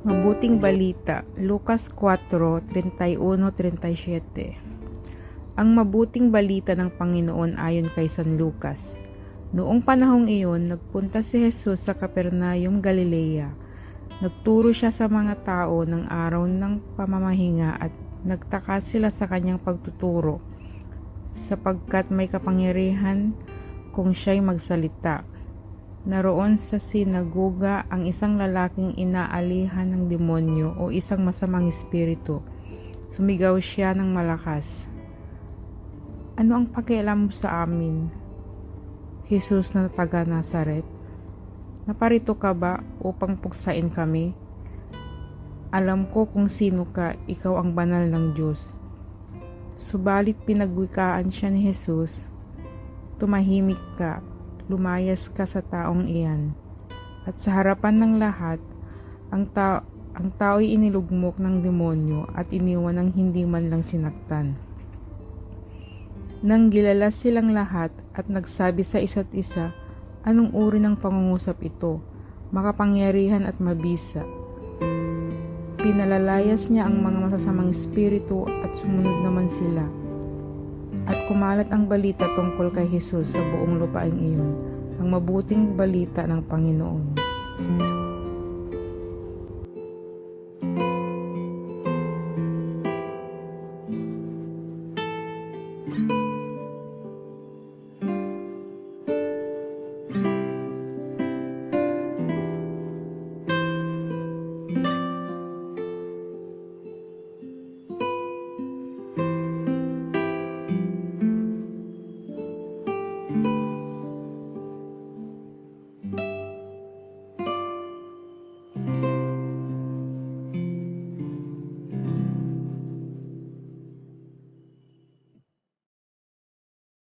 Mabuting balita, Lucas 4:31-37. Ang mabuting balita ng Panginoon ayon kay San Lucas. Noong panahong iyon, nagpunta si Jesus sa Capernaum, Galilea. Nagturo siya sa mga tao ng araw ng pamamahinga at nagtaka sila sa kanyang pagtuturo, sapagkat may kapangyarihan kung siya'y magsalita. Naroon sa sinagoga ang isang lalaking inaalihan ng demonyo o isang masamang espiritu. Sumigaw siya ng malakas, "Ano ang pakialam mo sa amin, Jesus na taga Nazaret? Naparito ka ba upang puksain kami? Alam ko kung sino ka, ikaw ang banal ng Diyos." Subalit pinagwikaan siya ni Jesus, "Tumahimik ka. Lumayas ka sa taong iyan." At sa harapan ng lahat, ang tao'y inilugmok ng demonyo at iniwan ng hindi man lang sinaktan. Nang gilala silang lahat at nagsabi sa isa't isa, "Anong uri ng pangungusap ito? Makapangyarihan at mabisa." Pinalalayas niya ang mga masasamang espiritu at sumunod naman sila. At kumalat ang balita tungkol kay Jesus sa buong lupaing iyon, ang mabuting balita ng Panginoon.